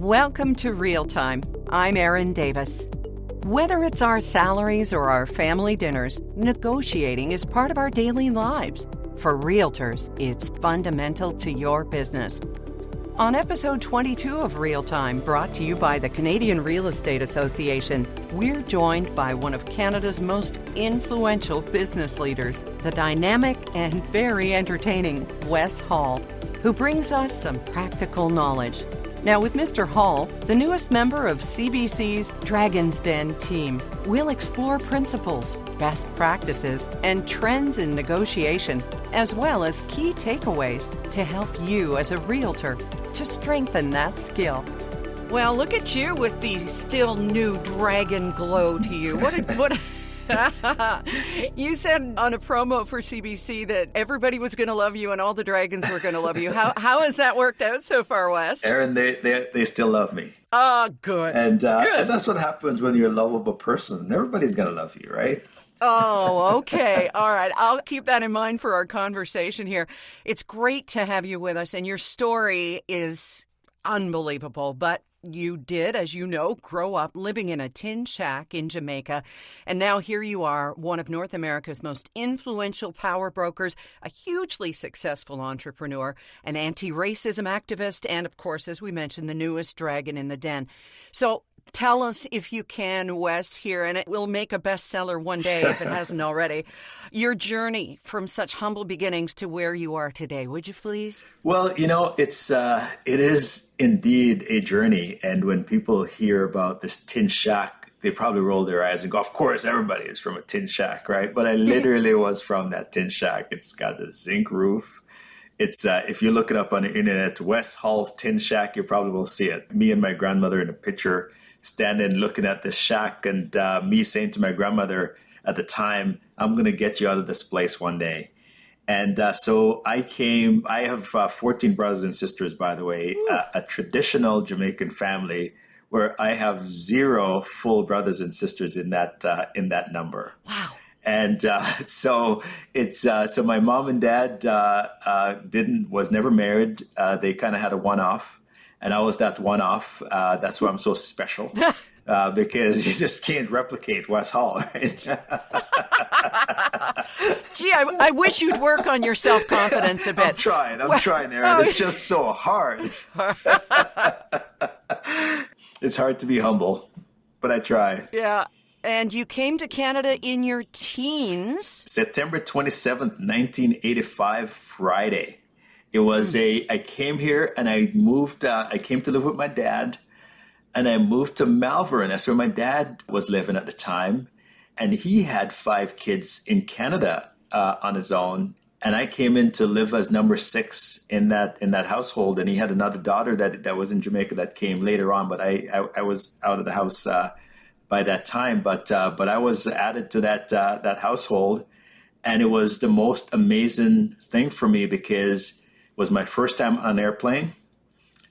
Welcome to Real Time. I'm Erin Davis. Whether it's our salaries or our family dinners, negotiating is part of our daily lives. For realtors, it's fundamental to your business. On episode 22 of Real Time, brought to you by the Canadian Real Estate Association, we're joined by one of Canada's most influential business leaders, the dynamic and very entertaining Wes Hall, who brings us some practical knowledge. Now, with Mr. Hall, the newest member of CBC's Dragon's Den team, we'll explore principles, best practices, and trends in negotiation, as well as key takeaways to help you as a realtor to strengthen that skill. Well, look at you with the still new dragon glow to you. What You said on a promo for CBC that everybody was going to love you and all the dragons were going to love you. How has that worked out so far, Wes? Erin, they still love me. Oh, good. And good. That's what happens when you're a lovable person. Everybody's going to love you, right? Oh, okay. All right. I'll keep that in mind for our conversation here. It's great to have you with us, and your story is unbelievable. But you did, as you know, grow up living in a tin shack in Jamaica. And now here you are, one of North America's most influential power brokers, a hugely successful entrepreneur, an anti-racism activist, and of course, as we mentioned, the newest dragon in the den. So tell us, if you can, Wes, here, and it will make a bestseller one day if it hasn't already, your journey from such humble beginnings to where you are today. Would you please? Well, it is indeed a journey. And when people hear about this tin shack, they probably roll their eyes and go, of course, everybody is from a tin shack, right? But I literally was from that tin shack. It's got a zinc roof. It's if you look it up on the internet, Wes Hall's Tin Shack, you probably will see it. Me and my grandmother in a picture standing looking at this shack, and me saying to my grandmother at the time, I'm going to get you out of this place one day. And so I have 14 brothers and sisters, by the way, a traditional Jamaican family where I have 0 full brothers and sisters in that number. Wow. And so my mom and dad was never married. They kind of had a one-off. And I was that one-off. That's why I'm so special, because you just can't replicate Wes Hall, right? Gee, I wish you'd work on your self-confidence a bit. I'm trying, Erin. It's just so hard. It's hard to be humble, but I try. Yeah. And you came to Canada in your teens. September 27th, 1985, Friday. It was I came here and I moved, I came to live with my dad, and I moved to Malvern. That's where my dad was living at the time. And he had 5 kids in Canada on his own. And I came in to live as number 6 in that household. And he had another daughter that was in Jamaica that came later on. But I was out of the house by that time. But I was added to that household. And it was the most amazing thing for me, because was my first time on an airplane,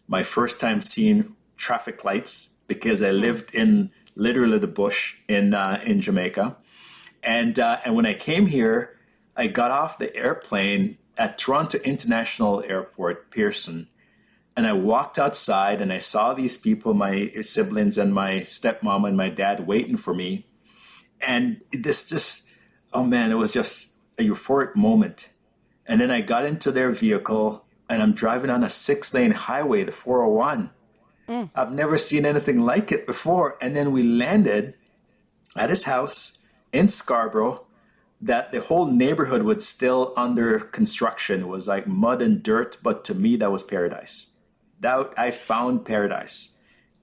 my first time seeing traffic lights, because I lived in literally the bush in Jamaica. And when I came here, I got off the airplane at Toronto International Airport, Pearson, and I walked outside and I saw these people, my siblings and my stepmom and my dad, waiting for me. And this just, oh man, it was just a euphoric moment. And then I got into their vehicle and I'm driving on a 6-lane highway, the 401. I've never seen anything like it before. And then we landed at his house in Scarborough, that the whole neighborhood was still under construction. It was like mud and dirt, but to me, that was paradise. I found paradise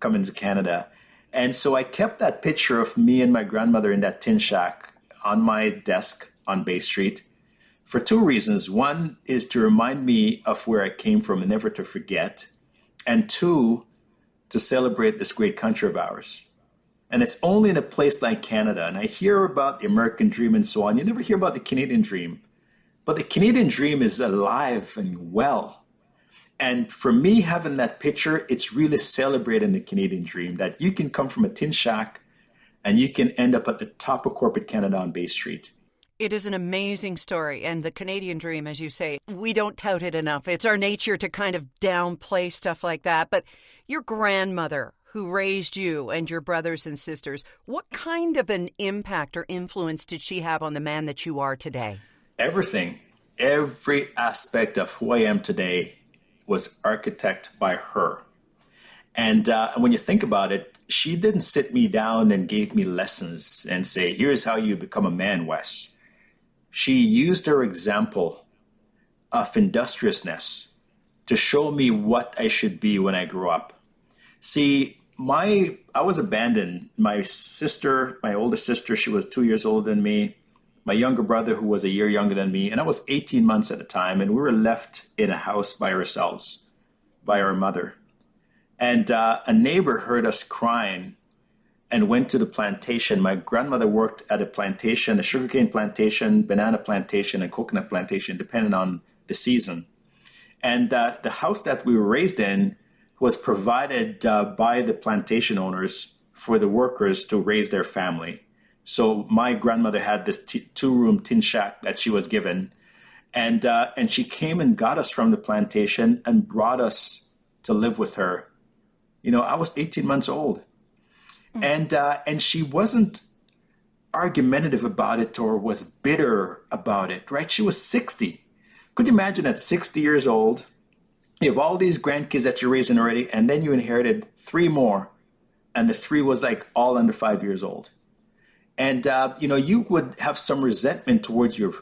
coming to Canada. And so I kept that picture of me and my grandmother in that tin shack on my desk on Bay Street for 2 reasons. One is to remind me of where I came from and never to forget. And 2, to celebrate this great country of ours. And it's only in a place like Canada. And I hear about the American dream and so on. You never hear about the Canadian dream. But the Canadian dream is alive and well. And for me, having that picture, it's really celebrating the Canadian dream, that you can come from a tin shack and you can end up at the top of corporate Canada on Bay Street. It is an amazing story. And the Canadian dream, as you say, we don't tout it enough. It's our nature to kind of downplay stuff like that. But your grandmother, who raised you and your brothers and sisters, what kind of an impact or influence did she have on the man that you are today? Everything, every aspect of who I am today was architected by her. And when you think about it, she didn't sit me down and gave me lessons and say, here's how you become a man, Wes. She used her example of industriousness to show me what I should be when I grew up. See, I was abandoned. My sister, my oldest sister, she was 2 years older than me. My younger brother, who was a year younger than me, and I was 18 months at the time, and we were left in a house by ourselves, by our mother. And a neighbor heard us crying and went to the plantation. My grandmother worked at a plantation, a sugarcane plantation, banana plantation, and coconut plantation, depending on the season. And the house that we were raised in was provided by the plantation owners for the workers to raise their family. So my grandmother had this two-room tin shack that she was given. And she came and got us from the plantation and brought us to live with her. You know, I was 18 months old. And she wasn't argumentative about it or was bitter about it, right? She was 60. Could you imagine at 60 years old, you have all these grandkids that you're raising already, and then you inherited 3 more, and the 3 was like all under 5 years old. And, you would have some resentment towards your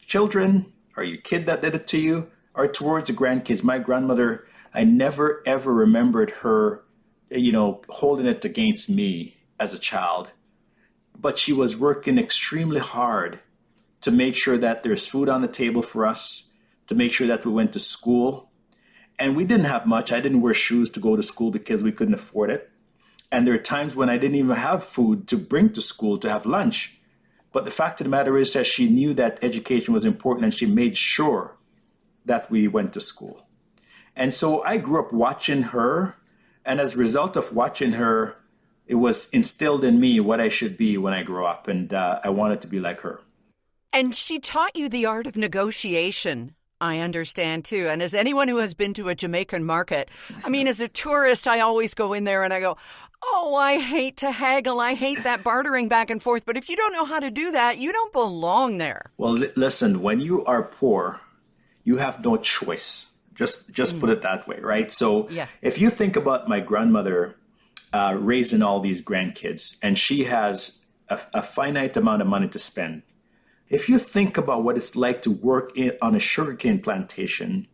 children or your kid that did it to you or towards the grandkids. My grandmother, I never, ever remembered her, holding it against me as a child. But she was working extremely hard to make sure that there's food on the table for us, to make sure that we went to school. And we didn't have much. I didn't wear shoes to go to school because we couldn't afford it. And there are times when I didn't even have food to bring to school to have lunch. But the fact of the matter is that she knew that education was important and she made sure that we went to school. And so I grew up watching her. And as a result of watching her, it was instilled in me what I should be when I grow up. And I wanted to be like her. And she taught you the art of negotiation, I understand, too. And as anyone who has been to a Jamaican market, I mean, as a tourist, I always go in there and I go, oh, I hate to haggle. I hate that bartering back and forth. But if you don't know how to do that, you don't belong there. Well, listen, when you are poor, you have no choice. Just put it that way, right? So If you think about my grandmother raising all these grandkids, and she has a finite amount of money to spend, if you think about what it's like to work on a sugarcane plantation,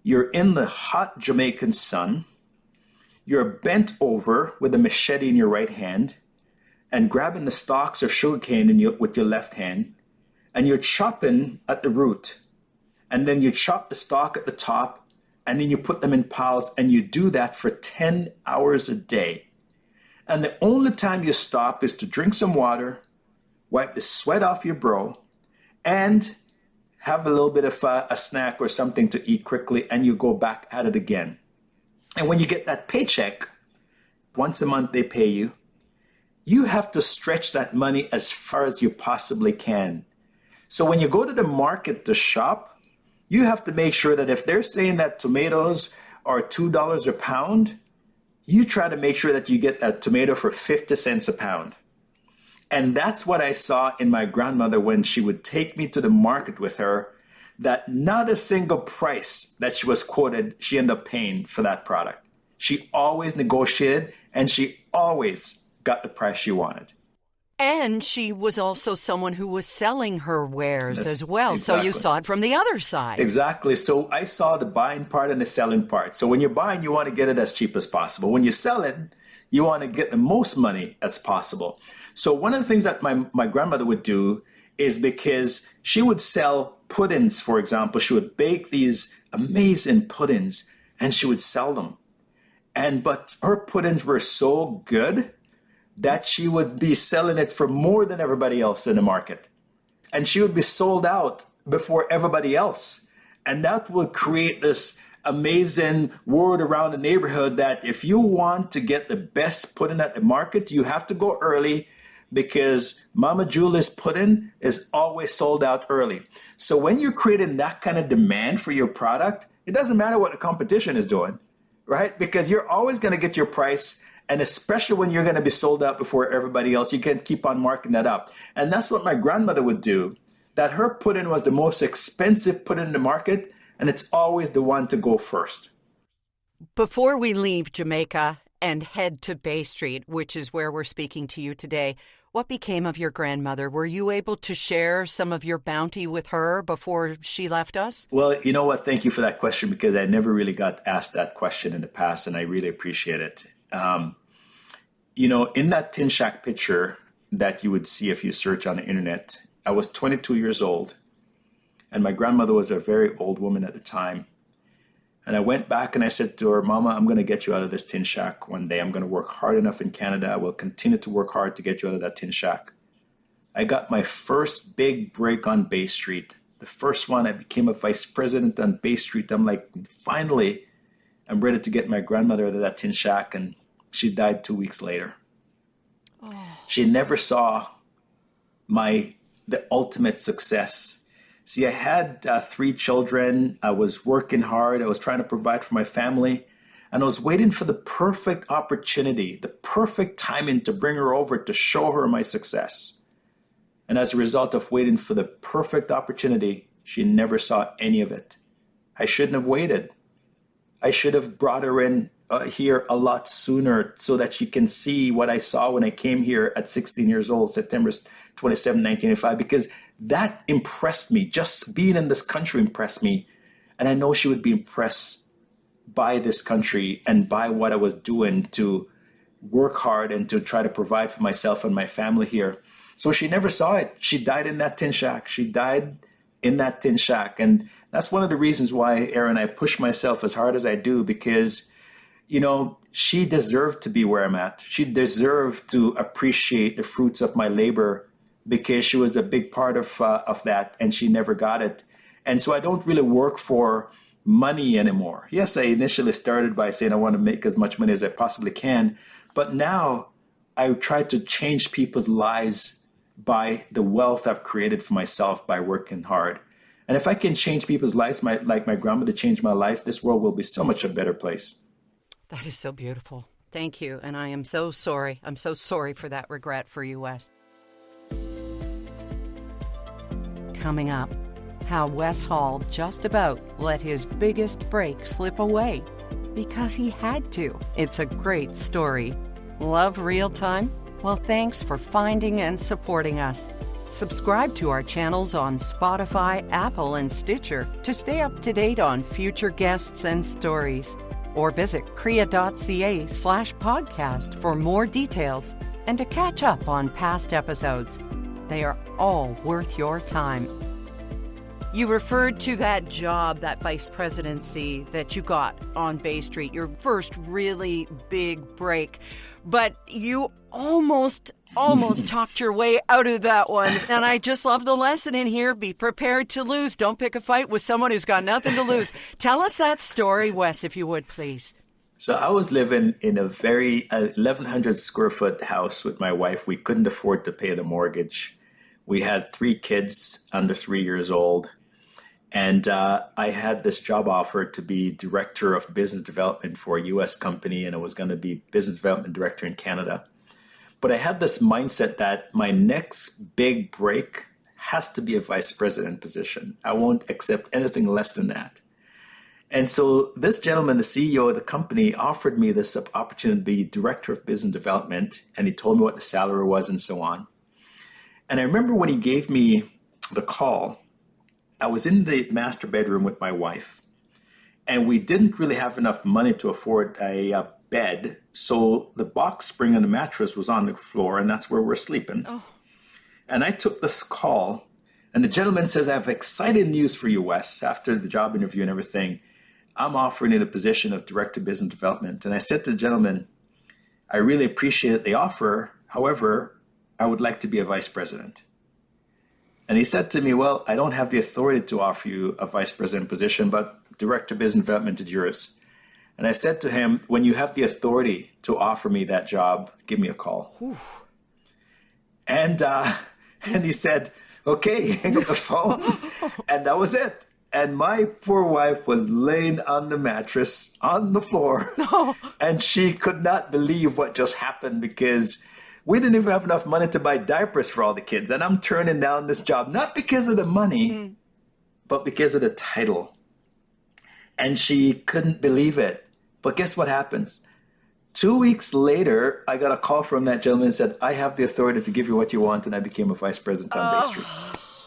you're in the hot Jamaican sun, you're bent over with a machete in your right hand and grabbing the stalks of sugarcane with your left hand, and you're chopping at the root, and then you chop the stalk at the top, and then you put them in piles, and you do that for 10 hours a day. And the only time you stop is to drink some water, wipe the sweat off your brow, and have a little bit of a snack or something to eat quickly, and you go back at it again. And when you get that paycheck, once a month they pay you, you have to stretch that money as far as you possibly can. So when you go to the market to shop, you have to make sure that if they're saying that tomatoes are $2 a pound, you try to make sure that you get a tomato for 50 cents a pound. And that's what I saw in my grandmother when she would take me to the market with her, that not a single price that she was quoted, she ended up paying for that product. She always negotiated and she always got the price she wanted. And she was also someone who was selling her wares as well. Exactly. So you saw it from the other side. Exactly. So I saw the buying part and the selling part. So when you're buying, you want to get it as cheap as possible. When you're selling, you want to get the most money as possible. So one of the things that my grandmother would do is, because she would sell puddings, for example, she would bake these amazing puddings and she would sell them. But her puddings were so good that she would be selling it for more than everybody else in the market. And she would be sold out before everybody else. And that would create this amazing word around the neighborhood that if you want to get the best pudding at the market, you have to go early, because Mama Julie's pudding is always sold out early. So when you're creating that kind of demand for your product, it doesn't matter what the competition is doing, right? Because you're always going to get your price. And especially when you're going to be sold out before everybody else, you can keep on marking that up. And that's what my grandmother would do. That her pudding was the most expensive pudding in the market, and it's always the one to go first. Before we leave Jamaica and head to Bay Street, which is where we're speaking to you today, what became of your grandmother? Were you able to share some of your bounty with her before she left us? Well, you know what? Thank you for that question, because I never really got asked that question in the past, and I really appreciate it. In that Tin Shack picture that you would see if you search on the internet, I was 22 years old, and my grandmother was a very old woman at the time. And I went back and I said to her, Mama, I'm going to get you out of this tin shack one day. I'm going to work hard enough in Canada. I will continue to work hard to get you out of that tin shack. I got my first big break on Bay Street. The first one, I became a vice president on Bay Street. I'm like, finally, I'm ready to get my grandmother out of that tin shack. And she died 2 weeks later. Oh. She never saw the ultimate success. See, I had 3 children. I was working hard. I was trying to provide for my family. And I was waiting for the perfect opportunity, the perfect timing to bring her over to show her my success. And as a result of waiting for the perfect opportunity, she never saw any of it. I shouldn't have waited. I should have brought her in here a lot sooner so that she can see what I saw when I came here at 16 years old, September 27, 1985, because that impressed me. Just being in this country impressed me. And I know she would be impressed by this country and by what I was doing to work hard and to try to provide for myself and my family here. So she never saw it. She died in that tin shack. She died in that tin shack. And that's one of the reasons why, Aaron, I push myself as hard as I do, because, she deserved to be where I'm at. She deserved to appreciate the fruits of my labor, because she was a big part of that, and she never got it. And so I don't really work for money anymore. Yes, I initially started by saying I want to make as much money as I possibly can, but now I try to change people's lives by the wealth I've created for myself by working hard. And if I can change people's lives, like my grandmother changed my life, this world will be so much a better place. That is so beautiful. Thank you. And I am so sorry. I'm so sorry for that regret for you, Wes. Coming up, how Wes Hall just about let his biggest break slip away because he had to. It's a great story. Love real time? Well, thanks for finding and supporting us. Subscribe to our channels on Spotify, Apple, and Stitcher to stay up to date on future guests and stories. Or visit krea.ca/podcast for more details and to catch up on past episodes. They are all worth your time. You referred to that job, that vice presidency that you got on Bay Street, your first really big break, but you almost talked your way out of that one. And I just love the lesson in here. Be prepared to lose. Don't pick a fight with someone who's got nothing to lose. Tell us that story, Wes, if you would, please. So I was living in a very 1,100 square foot house with my wife. We couldn't afford to pay the mortgage. We had 3 kids under 3 years old. And I had this job offer to be director of business development for a U.S. company, and I was going to be business development director in Canada. But I had this mindset that my next big break has to be a vice president position. I won't accept anything less than that. And so this gentleman, the CEO of the company, offered me this opportunity to be director of business development, and he told me what the salary was and so on. And I remember when he gave me the call, I was in the master bedroom with my wife, and we didn't really have enough money to afford a bed. So the box spring and the mattress was on the floor, and that's where we're sleeping. Oh. And I took this call, and the gentleman says, I have exciting news for you, Wes. After the job interview and everything, I'm offering you the position of director of business development. And I said to the gentleman, I really appreciate the offer. However, I would like to be a vice president. And he said to me, well, I don't have the authority to offer you a vice president position, but director of business development is yours. And I said to him, when you have the authority to offer me that job, give me a call. Whew. And he said, okay, hang up the phone. And that was it. And my poor wife was laying on the mattress on the floor. And she could not believe what just happened because we didn't even have enough money to buy diapers for all the kids. And I'm turning down this job, not because of the money, but because of the title. And she couldn't believe it. But guess what happened? 2 weeks later, I got a call from that gentleman and said, I have the authority to give you what you want. And I became a vice president on Bay Street.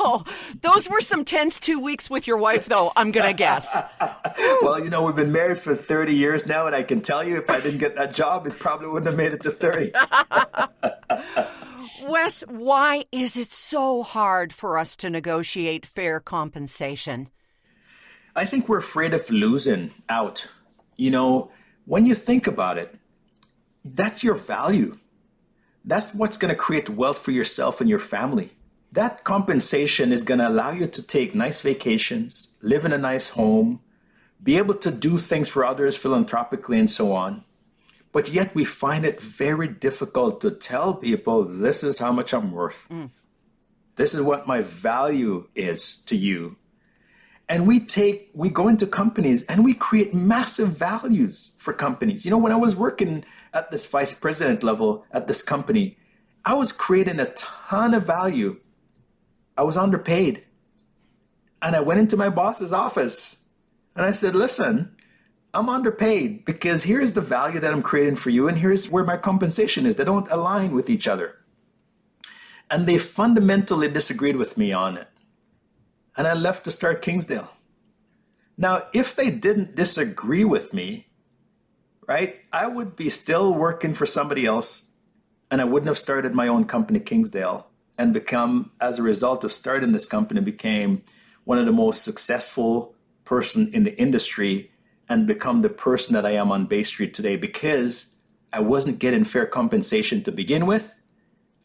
Oh, those were some tense 2 weeks with your wife, though, I'm going to guess. Well, we've been married for 30 years now, and I can tell you if I didn't get that job, it probably wouldn't have made it to 30. Wes, why is it so hard for us to negotiate fair compensation? I think we're afraid of losing out. When you think about it, that's your value. That's what's going to create wealth for yourself and your family. That compensation is going to allow you to take nice vacations, live in a nice home, be able to do things for others philanthropically and so on. But yet we find it very difficult to tell people, this is how much I'm worth. This is what my value is to you. And we go into companies and we create massive values for companies. When I was working at this vice president level at this company, I was creating a ton of value. I was underpaid. And I went into my boss's office and I said, listen, I'm underpaid because here's the value that I'm creating for you and here's where my compensation is. They don't align with each other. And they fundamentally disagreed with me on it. And I left to start Kingsdale. Now, if they didn't disagree with me, right, I would be still working for somebody else and I wouldn't have started my own company, Kingsdale, and become, as a result of starting this company, became one of the most successful person in the industry and become the person that I am on Bay Street today because I wasn't getting fair compensation to begin with.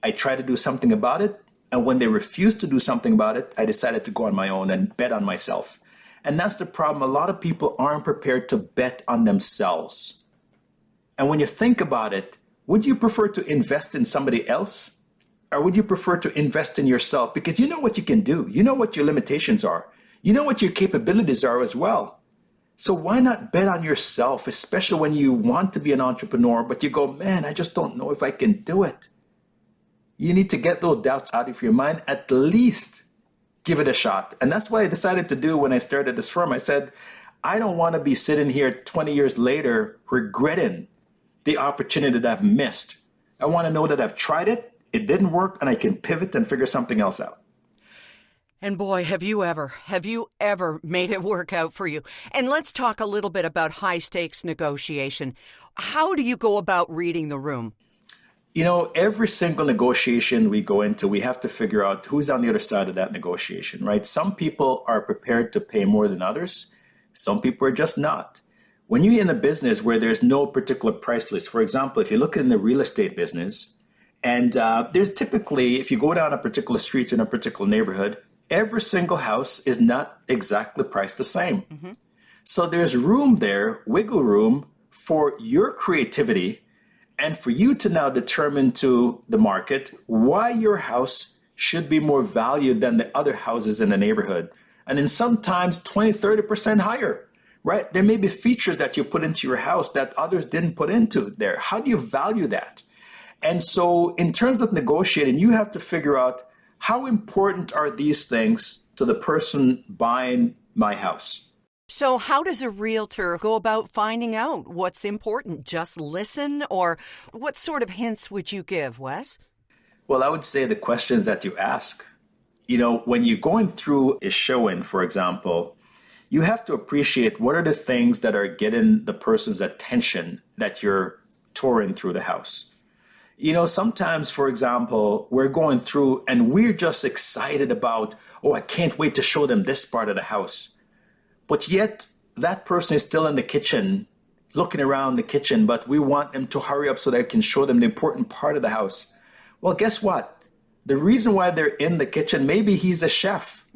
I tried to do something about it. And when they refused to do something about it, I decided to go on my own and bet on myself. And that's the problem. A lot of people aren't prepared to bet on themselves. And when you think about it, would you prefer to invest in somebody else? Or would you prefer to invest in yourself? Because you know what you can do. You know what your limitations are. You know what your capabilities are as well. So why not bet on yourself, especially when you want to be an entrepreneur, but you go, man, I just don't know if I can do it. You need to get those doubts out of your mind, at least give it a shot. And that's what I decided to do when I started this firm. I said, I don't want to be sitting here 20 years later regretting the opportunity that I've missed. I want to know that I've tried it, it didn't work, and I can pivot and figure something else out. And boy, have you ever made it work out for you? And let's talk a little bit about high stakes negotiation. How do you go about reading the room? Every single negotiation we go into, we have to figure out who's on the other side of that negotiation, right? Some people are prepared to pay more than others. Some people are just not. When you're in a business where there's no particular price list, for example, if you look in the real estate business, and there's typically, if you go down a particular street in a particular neighborhood, every single house is not exactly priced the same. Mm-hmm. So there's room there, wiggle room for your creativity and for you to now determine to the market why your house should be more valued than the other houses in the neighborhood. And then sometimes 20, 30% higher, right? There may be features that you put into your house that others didn't put into there. How do you value that? And so in terms of negotiating, you have to figure out how important are these things to the person buying my house. So how does a realtor go about finding out what's important? Just listen, or what sort of hints would you give, Wes? Well, I would say the questions that you ask. When you're going through a showing, for example, you have to appreciate what are the things that are getting the person's attention that you're touring through the house. Sometimes, for example, we're going through and we're just excited about, I can't wait to show them this part of the house. But yet that person is still in the kitchen, looking around the kitchen, but we want them to hurry up so that I can show them the important part of the house. Well, guess what? The reason why they're in the kitchen, maybe he's a chef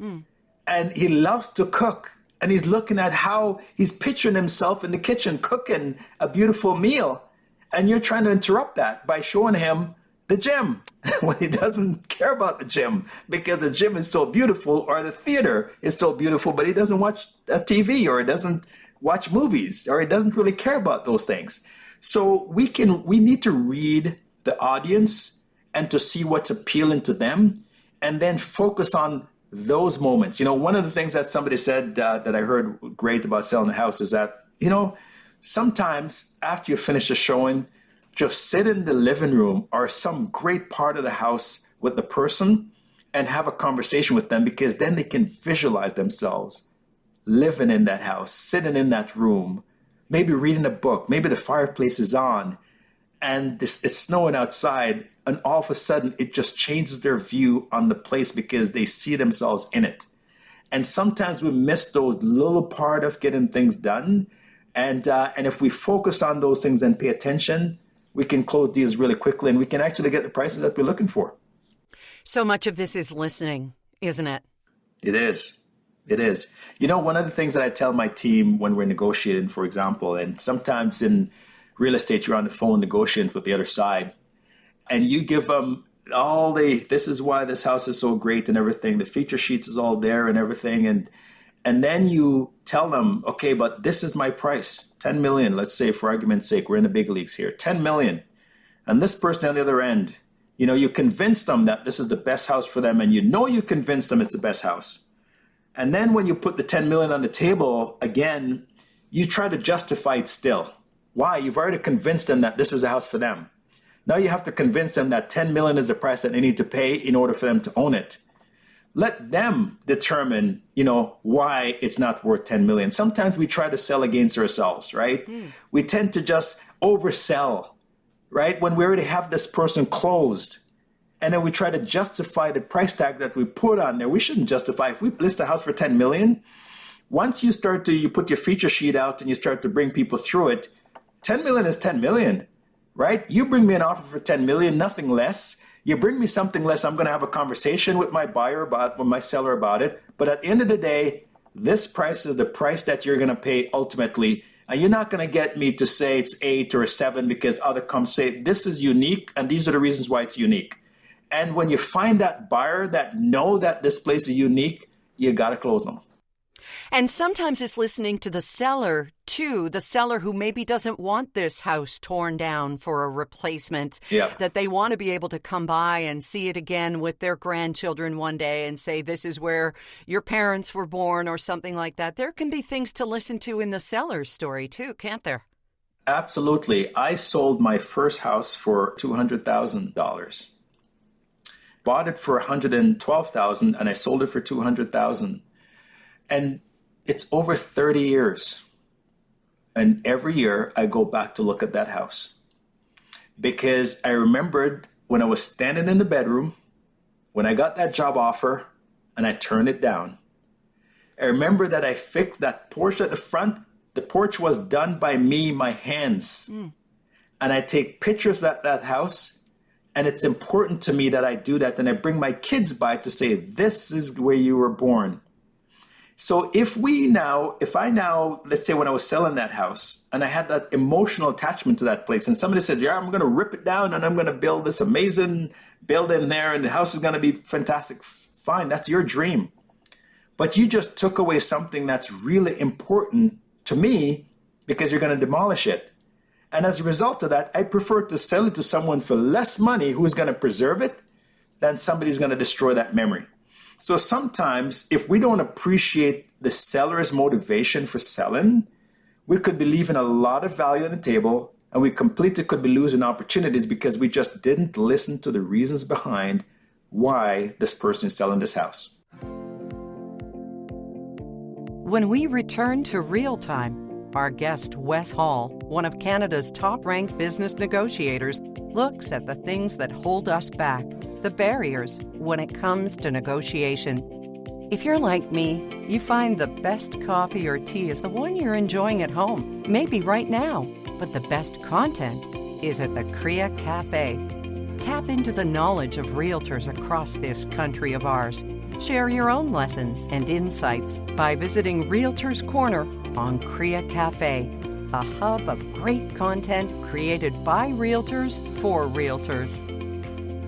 and he loves to cook. And he's looking at how he's picturing himself in the kitchen cooking a beautiful meal. And you're trying to interrupt that by showing him the gym when he doesn't care about the gym because the gym is so beautiful, or the theater is so beautiful, but he doesn't watch a TV, or he doesn't watch movies, or he doesn't really care about those things. So we need to read the audience and to see what's appealing to them, and then focus on those moments. One of the things that somebody said that I heard great about selling a house is that, sometimes after you finish a showing, just sit in the living room or some great part of the house with the person and have a conversation with them, because then they can visualize themselves living in that house, sitting in that room, maybe reading a book, maybe the fireplace is on, and it's snowing outside, and all of a sudden it just changes their view on the place because they see themselves in it. And sometimes we miss those little part of getting things done. And if we focus on those things and pay attention, we can close deals really quickly, and we can actually get the prices that we're looking for. So much of this is listening, isn't it? It is. It is. One of the things that I tell my team when we're negotiating, for example, and sometimes in real estate, you're on the phone negotiating with the other side, and you give them this is why this house is so great and everything. The feature sheets is all there and everything. And then you tell them, okay, but this is my price, 10 million. Let's say, for argument's sake, we're in the big leagues here, 10 million. And this person on the other end, you convince them that this is the best house for them, and you convince them it's the best house. And then when you put the 10 million on the table, again, you try to justify it still. Why? You've already convinced them that this is a house for them. Now you have to convince them that 10 million is the price that they need to pay in order for them to own it. Let them determine, why it's not worth 10 million. Sometimes we try to sell against ourselves, right? We tend to just oversell, right? When we already have this person closed, and then we try to justify the price tag that we put on there. We shouldn't justify. If we list a house for 10 million, once you put your feature sheet out and you start to bring people through it, 10 million is 10 million, right? You bring me an offer for 10 million, nothing less. You bring me something less, I'm going to have a conversation with my with my seller about it. But at the end of the day, this price is the price that you're going to pay ultimately. And you're not going to get me to say it's 8 or 7 because other comes say this is unique and these are the reasons why it's unique. And when you find that buyer that know that this place is unique, you got to close them. And sometimes it's listening to the seller, too, the seller who maybe doesn't want this house torn down for a replacement, that they want to be able to come by and see it again with their grandchildren one day and say, this is where your parents were born or something like that. There can be things to listen to in the seller's story, too, can't there? Absolutely. I sold my first house for $200,000. Bought it for $112,000 and I sold it for $200,000. And it's over 30 years. And every year I go back to look at that house because I remembered when I was standing in the bedroom, when I got that job offer and I turned it down. I remember that I fixed that porch at the front. The porch was done by me, my hands. And I take pictures of that house. And it's important to me that I do that. And I bring my kids by to say, this is where you were born. So if I now, let's say when I was selling that house and I had that emotional attachment to that place and somebody said, yeah, I'm going to rip it down and I'm going to build this amazing building there and the house is going to be fantastic. Fine, that's your dream. But you just took away something that's really important to me because you're going to demolish it. And as a result of that, I prefer to sell it to someone for less money who's going to preserve it than somebody who's going to destroy that memory. So sometimes if we don't appreciate the seller's motivation for selling, we could be leaving a lot of value on the table and we completely could be losing opportunities because we just didn't listen to the reasons behind why this person is selling this house. When we return to Real Time, our guest, Wes Hall, one of Canada's top-ranked business negotiators, looks at the things that hold us back, the barriers when it comes to negotiation. If you're like me, you find the best coffee or tea is the one you're enjoying at home, maybe right now. But the best content is at the Crea Cafe. Tap into the knowledge of realtors across this country of ours. Share your own lessons and insights by visiting Realtors Corner on Crea Cafe, a hub of great content created by realtors for realtors.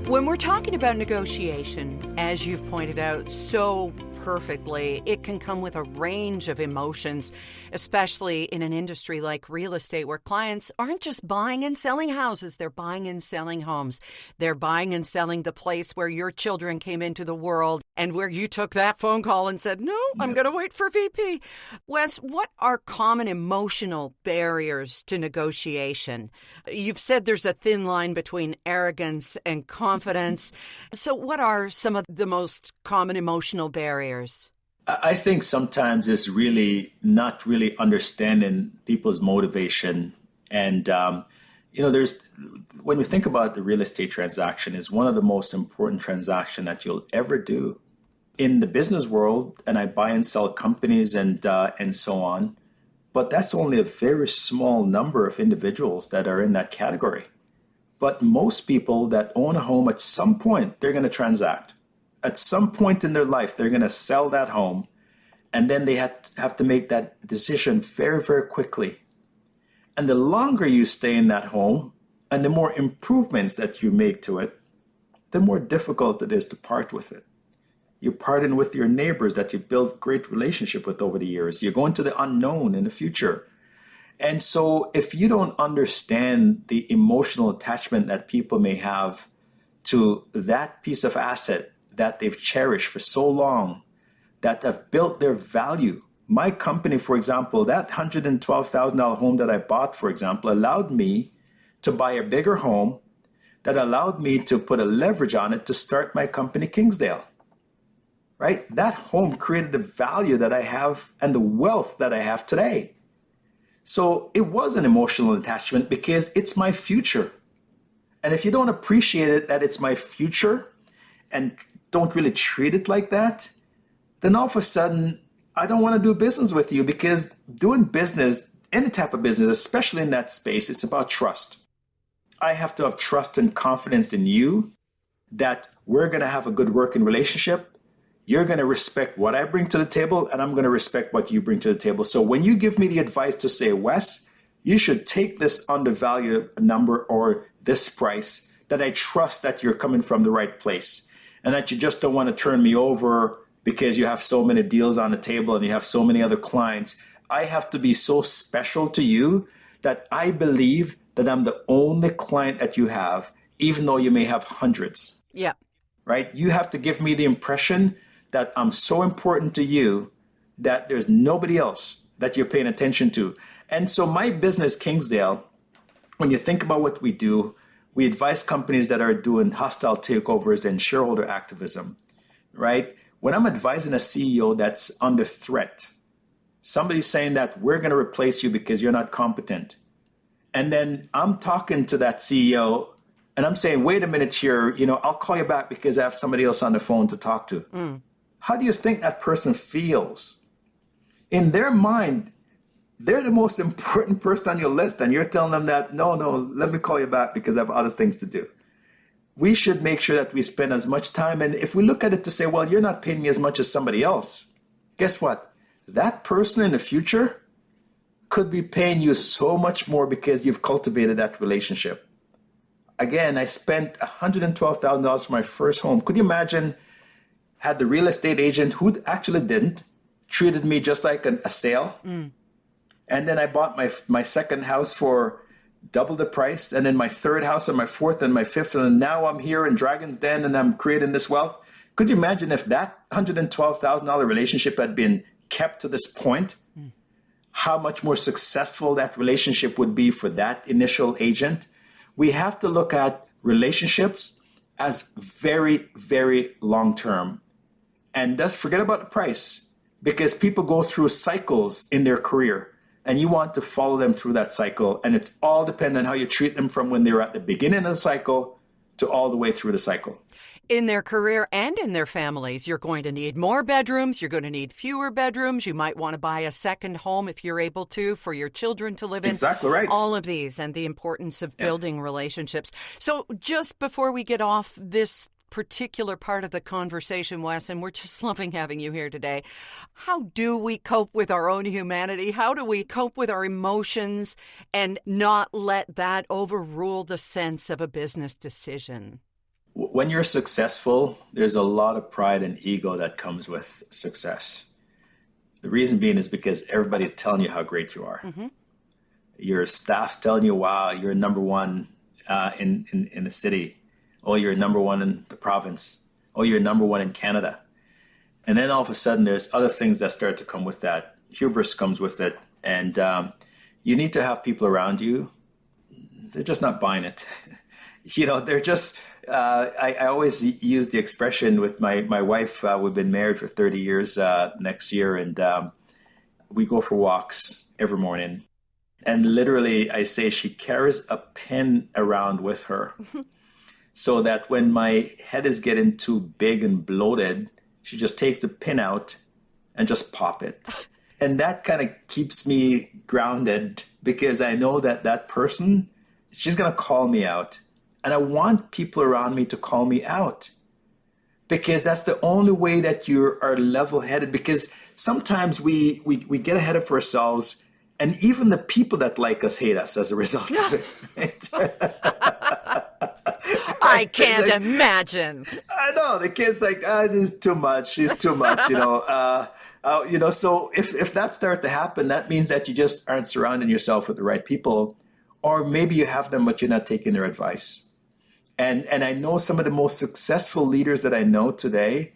When we're talking about negotiation, as you've pointed out so perfectly, it can come with a range of emotions, especially in an industry like real estate where clients aren't just buying and selling houses, they're buying and selling homes. They're buying and selling the place where your children came into the world and where you took that phone call and said, no, I'm going to wait for VP. Wes, what are common emotional barriers to negotiation? You've said there's a thin line between arrogance and confidence. So what are some of the most common emotional barriers? I think sometimes it's really not really understanding people's motivation. And, there's, when we think about the real estate transaction, is one of the most important transactions that you'll ever do in the business world. And I buy and sell companies and so on. But that's only a very small number of individuals that are in that category. But most people that own a home, at some point, they're going to transact. At some point in their life, they're going to sell that home, and then they have to make that decision very, very quickly. And the longer you stay in that home, and the more improvements that you make to it, the more difficult it is to part with it. You parting with your neighbors that you've built great relationship with over the years. You're going to the unknown in the future. And so if you don't understand the emotional attachment that people may have to that piece of asset that they've cherished for so long, that have built their value. My company, for example, that $112,000 home that I bought, for example, allowed me to buy a bigger home that allowed me to put a leverage on it to start my company, Kingsdale. Right? That home created the value that I have and the wealth that I have today. So it was an emotional attachment because it's my future. And if you don't appreciate it, that it's my future, and don't really treat it like that, then all of a sudden, I don't want to do business with you, because doing business, any type of business, especially in that space, it's about trust. I have to have trust and confidence in you that we're going to have a good working relationship. You're going to respect what I bring to the table, and I'm going to respect what you bring to the table. So when you give me the advice to say, Wes, you should take this undervalued number or this price, that I trust that you're coming from the right place, and that you just don't want to turn me over because you have so many deals on the table and you have so many other clients. I have to be so special to you that I believe that I'm the only client that you have, even though you may have hundreds. Yeah. Right? You have to give me the impression that I'm so important to you that there's nobody else that you're paying attention to. And so my business, Kingsdale, when you think about what we do, we advise companies that are doing hostile takeovers and shareholder activism, right? When I'm advising a CEO that's under threat, somebody's saying that we're going to replace you because you're not competent. And then I'm talking to that CEO and I'm saying, wait a minute here, I'll call you back because I have somebody else on the phone to talk to. How do you think that person feels? In their mind, they're the most important person on your list, and you're telling them that, no, let me call you back because I have other things to do. We should make sure that we spend as much time. And if we look at it to say, well, you're not paying me as much as somebody else, guess what? That person in the future could be paying you so much more because you've cultivated that relationship. Again, I spent $112,000 for my first home. Could you imagine had the real estate agent, who actually didn't, treated me just like a sale? And then I bought my second house for double the price, and then my third house and my fourth and my fifth, and now I'm here in Dragon's Den and I'm creating this wealth. Could you imagine if that $112,000 relationship had been kept to this point, how much more successful that relationship would be for that initial agent? We have to look at relationships as very, very long term. And just forget about the price, because people go through cycles in their career. And you want to follow them through that cycle. And it's all dependent on how you treat them from when they're at the beginning of the cycle to all the way through the cycle. In their career and in their families, you're going to need more bedrooms. You're going to need fewer bedrooms. You might want to buy a second home if you're able to for your children to live in. Exactly right. All of these, and the importance of building relationships. So just before we get off this particular part of the conversation, Wes, and we're just loving having you here today. How do we cope with our own humanity? How do we cope with our emotions and not let that overrule the sense of a business decision? When you're successful, there's a lot of pride and ego that comes with success. The reason being is because everybody's telling you how great you are. Mm-hmm. Your staff's telling you, wow, you're number one in the city. Oh, you're number one in the province. Oh, you're number one in Canada. And then all of a sudden, there's other things that start to come with that. Hubris comes with it. And you need to have people around you. They're just not buying it. They're just, I always use the expression with my wife. We've been married for 30 years next year. And we go for walks every morning. And literally, I say she carries a pen around with her so that when my head is getting too big and bloated, she just takes the pin out and just pop it. And that kind of keeps me grounded because I know that person, she's going to call me out. And I want people around me to call me out because that's the only way that you are level-headed. Because sometimes we get ahead of ourselves, and even the people that like us hate us as a result of it. Right? I can't imagine. I know. The kid's like, this is too much. She's too much, So if that starts to happen, that means that you just aren't surrounding yourself with the right people. Or maybe you have them, but you're not taking their advice. And I know some of the most successful leaders that I know today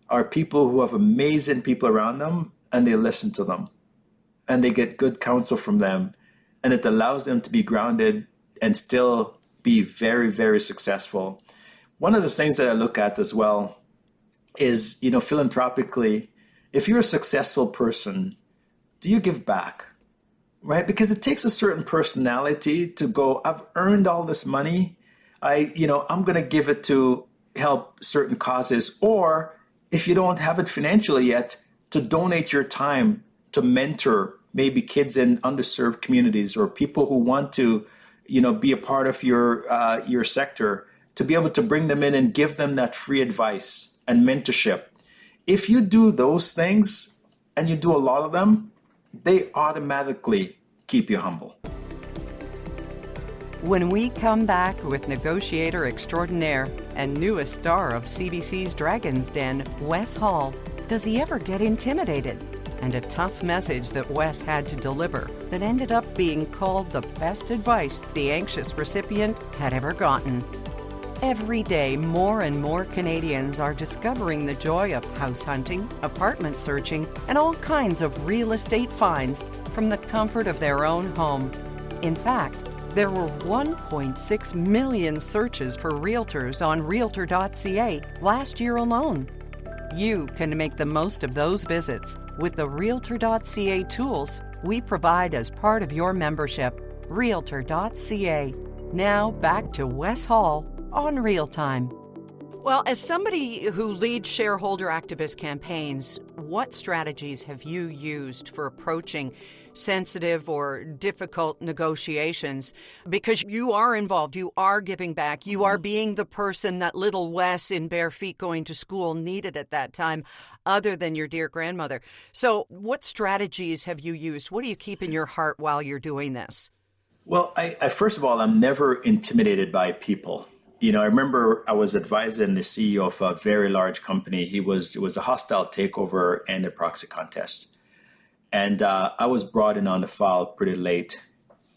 are people who have amazing people around them, and they listen to them. And they get good counsel from them. And it allows them to be grounded and still be very, very successful. One of the things that I look at as well is, philanthropically, if you're a successful person, do you give back? Right? Because it takes a certain personality to go, I've earned all this money. I'm going to give it to help certain causes. Or if you don't have it financially yet, to donate your time to mentor maybe kids in underserved communities or people who want to, be a part of your sector, to be able to bring them in and give them that free advice and mentorship. If you do those things and you do a lot of them, they automatically keep you humble. When we come back with negotiator extraordinaire and newest star of CBC's Dragon's Den, Wes Hall, does he ever get intimidated? And a tough message that Wes had to deliver that ended up being called the best advice the anxious recipient had ever gotten. Every day, more and more Canadians are discovering the joy of house hunting, apartment searching, and all kinds of real estate finds from the comfort of their own home. In fact, there were 1.6 million searches for realtors on Realtor.ca last year alone. You can make the most of those visits with the Realtor.ca tools we provide as part of your membership. Realtor.ca. Now back to Wes Hall on Real Time. Well, as somebody who leads shareholder activist campaigns, what strategies have you used for approaching sensitive or difficult negotiations? Because you are involved, you are giving back, you are being the person that little Wes in bare feet going to school needed at that time, other than your dear grandmother. So what strategies have you used? What do you keep in your heart while you're doing this? Well, I first of all, I'm never intimidated by people. I remember I was advising the CEO of a very large company. It was a hostile takeover and a proxy contest. And I was brought in on the file pretty late.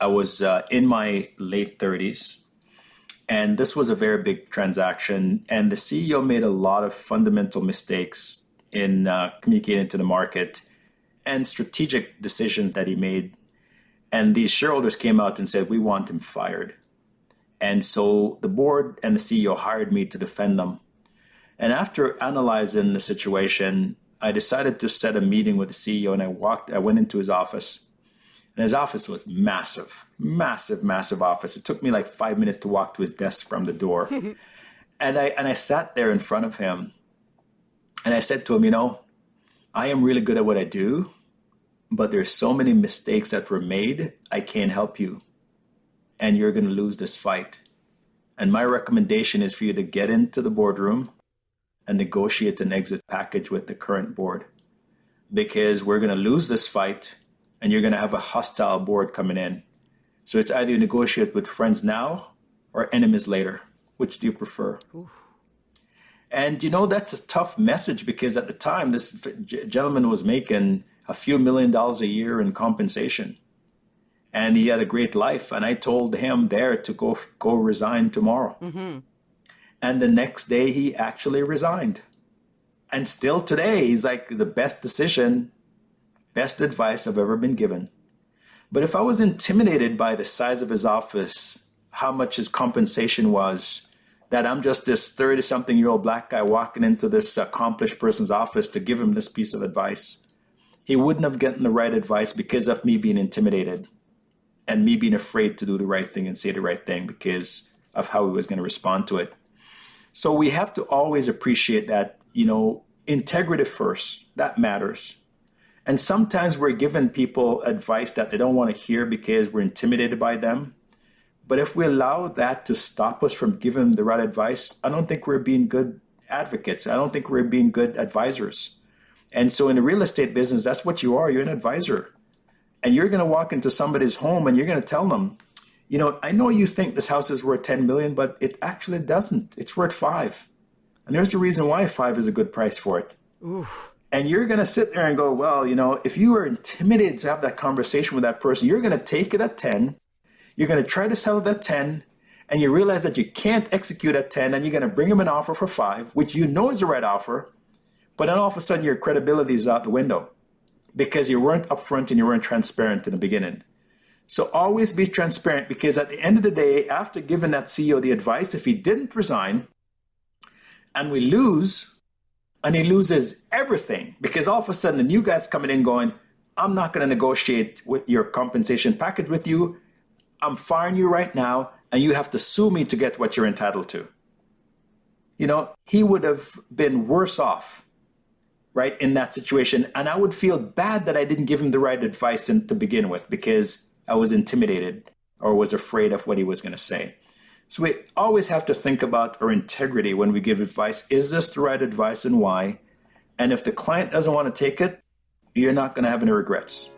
I was in my late 30s. And this was a very big transaction. And the CEO made a lot of fundamental mistakes in communicating to the market and strategic decisions that he made. And these shareholders came out and said, we want him fired. And so the board and the CEO hired me to defend them. And after analyzing the situation, I decided to set a meeting with the CEO, and I went into his office. And his office was massive, massive, massive office. It took me like 5 minutes to walk to his desk from the door. and I sat there in front of him, and I said to him, I am really good at what I do, but there's so many mistakes that were made, I can't help you. And you're going to lose this fight. And my recommendation is for you to get into the boardroom and negotiate an exit package with the current board. Because we're going to lose this fight and you're going to have a hostile board coming in. So it's either you negotiate with friends now or enemies later. Which do you prefer? Oof. And, that's a tough message because at the time, this gentleman was making a few $1,000,000 a year in compensation. And he had a great life. And I told him there to go resign tomorrow. Mm-hmm. And the next day, he actually resigned. And still today, he's like the best decision, best advice I've ever been given. But if I was intimidated by the size of his office, how much his compensation was, that I'm just this 30-something-year-old black guy walking into this accomplished person's office to give him this piece of advice, he wouldn't have gotten the right advice because of me being intimidated and me being afraid to do the right thing and say the right thing because of how he was going to respond to it. So we have to always appreciate that, integrity first, that matters. And sometimes we're giving people advice that they don't want to hear because we're intimidated by them. But if we allow that to stop us from giving them the right advice, I don't think we're being good advocates. I don't think we're being good advisors. And so in the real estate business, that's what you are. You're an advisor. And you're going to walk into somebody's home and you're going to tell them, I know you think this house is worth 10 million, but it actually doesn't. It's worth 5. And there's the reason why 5 is a good price for it. Oof. And you're going to sit there and go, well, if you were intimidated to have that conversation with that person, you're going to take it at 10. You're going to try to sell it at 10. And you realize that you can't execute at 10. And you're going to bring them an offer for 5, which is the right offer. But then all of a sudden your credibility is out the window because you weren't upfront and you weren't transparent in the beginning. So always be transparent because at the end of the day, after giving that CEO the advice, if he didn't resign and we lose, and he loses everything because all of a sudden the new guy's coming in going, I'm not going to negotiate with your compensation package with you. I'm firing you right now and you have to sue me to get what you're entitled to. He would have been worse off, right, in that situation. And I would feel bad that I didn't give him the right advice to begin with because I was intimidated or was afraid of what he was going to say. So we always have to think about our integrity when we give advice. Is this the right advice and why? And if the client doesn't want to take it, you're not going to have any regrets.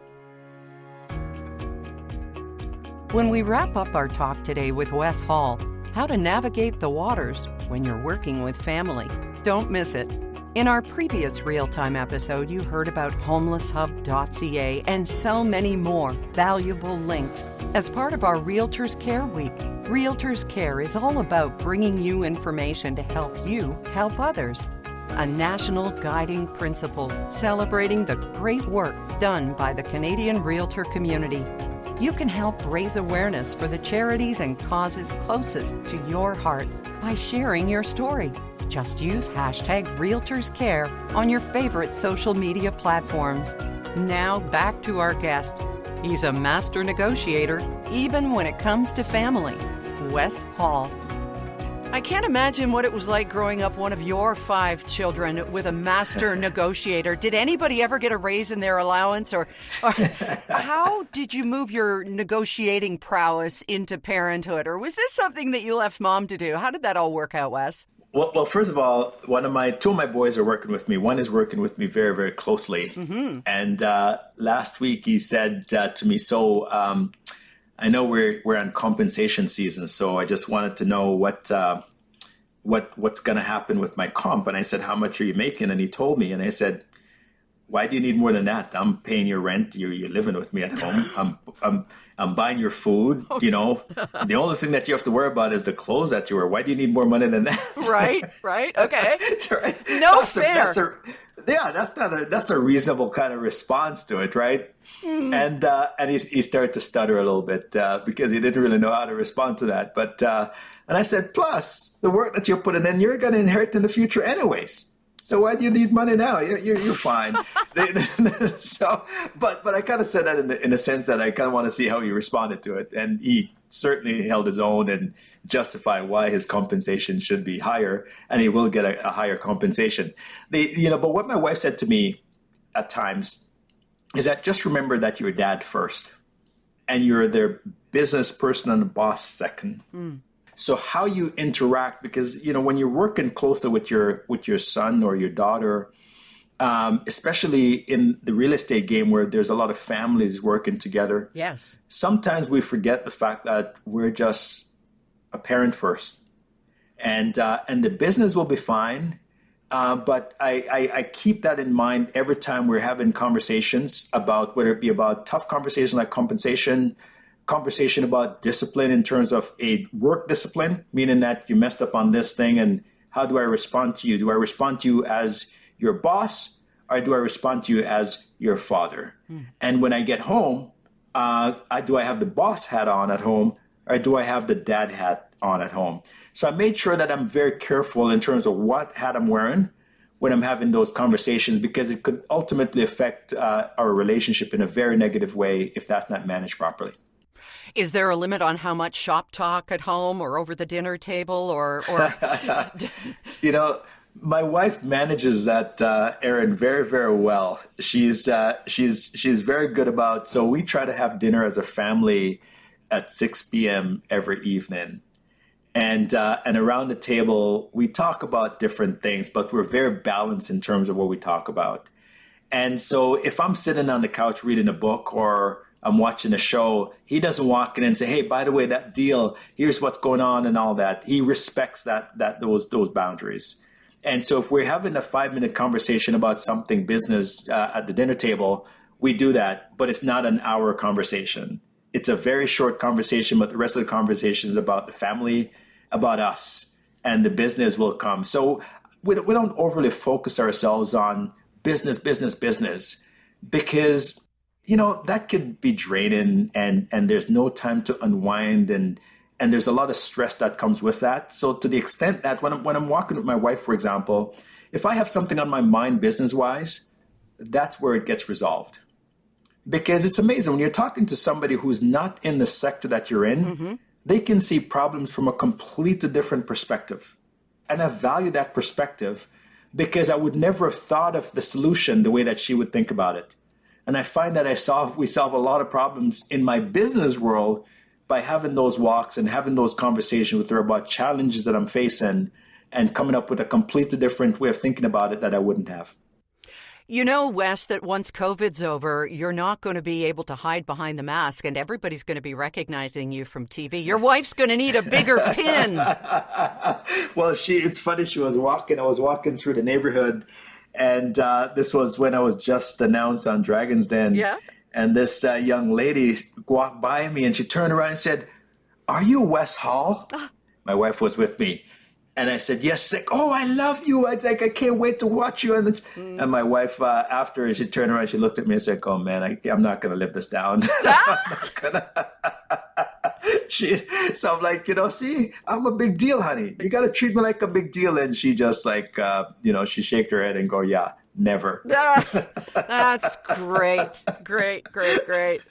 When we wrap up our talk today with Wes Hall, how to navigate the waters when you're working with family, don't miss it. In our previous real-time episode, you heard about homelesshub.ca and so many more valuable links. As part of our Realtors Care Week, Realtors Care is all about bringing you information to help you help others. A national guiding principle celebrating the great work done by the Canadian realtor community. You can help raise awareness for the charities and causes closest to your heart by sharing your story. Just use #RealtorsCare on your favorite social media platforms. Now back to our guest. He's a master negotiator, even when it comes to family. Wes Hall. I can't imagine what it was like growing up one of your 5 children with a master negotiator. Did anybody ever get a raise in their allowance? Or how did you move your negotiating prowess into parenthood? Or was this something that you left mom to do? How did that all work out, Wes? Well, first of all, two of my boys are working with me. One is working with me very, very closely. Mm-hmm. And last week he said to me, so I know we're on compensation season, so I just wanted to know what's going to happen with my comp. And I said, how much are you making? And he told me, and I said, why do you need more than that? I'm paying your rent. You're living with me at home. I'm buying your food. Okay. The only thing that you have to worry about is the clothes that you wear. Why do you need more money than that? Right. Okay. Right? No, fair. That's a reasonable kind of response to it, right? Mm. And he started to stutter a little bit because he didn't really know how to respond to that. But and I said, plus the work that you're putting in, you're going to inherit in the future anyways. So why do you need money now? You're fine. But I kind of said that in a sense that I kind of want to see how he responded to it, and he certainly held his own and justified why his compensation should be higher, and he will get a higher compensation. But what my wife said to me at times is that just remember that you're dad first, and you're their business person and the boss second. Mm. So how you interact, because, when you're working closely with your son or your daughter, especially in the real estate game where there's a lot of families working together. Yes. Sometimes we forget the fact that we're just a parent first, and the business will be fine. But I keep that in mind every time we're having conversations about, whether it be about tough conversation like compensation, conversation about discipline in terms of a work discipline, meaning that you messed up on this thing, and how do I respond to you? Do I respond to you as your boss, or do I respond to you as your father? And when I get home, do I have the boss hat on at home, or do I have the dad hat on at home? So I made sure that I'm very careful in terms of what hat I'm wearing when I'm having those conversations, because it could ultimately affect our relationship in a very negative way if that's not managed properly. Is there a limit on how much shop talk at home or over the dinner table or... You know, my wife manages that, Erin, very, very well. She's very good about, so we try to have dinner as a family at 6 p.m. every evening. And around the table, we talk about different things, but we're very balanced in terms of what we talk about. And so if I'm sitting on the couch reading a book or I'm watching a show, he doesn't walk in and say, hey, by the way, that deal, here's what's going on and all that. He respects those boundaries. And so if we're having a 5-minute conversation about something business at the dinner table, we do that, but it's not an hour conversation. It's a very short conversation, but the rest of the conversation is about the family, about us, and the business will come. So we don't overly focus ourselves on business, because, you know, that could be draining, and there's no time to unwind, and there's a lot of stress that comes with that. So to the extent that when I'm walking with my wife, for example, if I have something on my mind business-wise, that's where it gets resolved. Because it's amazing when you're talking to somebody who's not in the sector that you're in, they can see problems from a completely different perspective. And I value that perspective because I would never have thought of the solution the way that she would think about it. And I find that we solve a lot of problems in my business world by having those walks and having those conversations with her about challenges that I'm facing and coming up with a completely different way of thinking about it that I wouldn't have. You know, Wes, that once COVID's over, you're not going to be able to hide behind the mask, and everybody's going to be recognizing you from TV. Your wife's going to need a bigger pin. Well, it's funny. I was walking through the neighborhood, and this was when I was just announced on Dragon's Den. Yeah. And this young lady walked by me, and she turned around and said, "Are you Wes Hall?" My wife was with me. And I said, yes. Like, oh, I love you. I was like, I can't wait to watch you. And my wife, after she turned around, she looked at me and said, oh, man, I'm not going to live this down. So I'm like, see, I'm a big deal, honey. You got to treat me like a big deal. And she just like, she shaked her head and go, yeah, never. That's great. Great.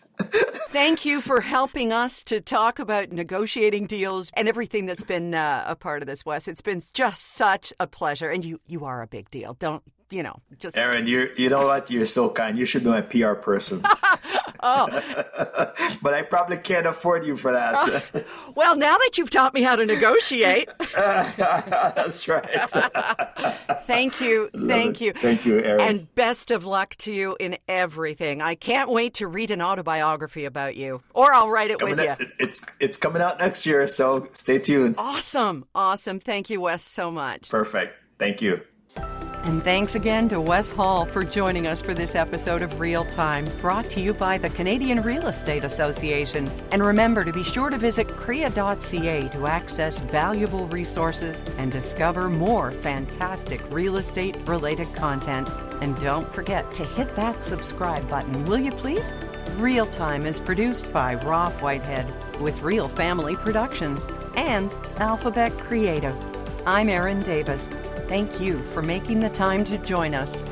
Thank you for helping us to talk about negotiating deals and everything that's been a part of this, Wes. It's been just such a pleasure. And you are a big deal. Just Erin, you know what? You're so kind. You should be my PR person. Oh. But I probably can't afford you for that. Well, now that you've taught me how to negotiate. That's right. Thank you. Thank you, Erin. And best of luck to you in everything. I can't wait to read an autobiography about you, or I'll write it with you. It's coming out next year, so stay tuned. Awesome. Thank you, Wes, so much. Perfect. Thank you. And thanks again to Wes Hall for joining us for this episode of Real Time, brought to you by the Canadian Real Estate Association. And remember to be sure to visit CREA.ca to access valuable resources and discover more fantastic real estate-related content. And don't forget to hit that subscribe button, will you please? Real Time is produced by Rolf Whitehead with Real Family Productions and Alphabet Creative. I'm Erin Davis. Thank you for making the time to join us.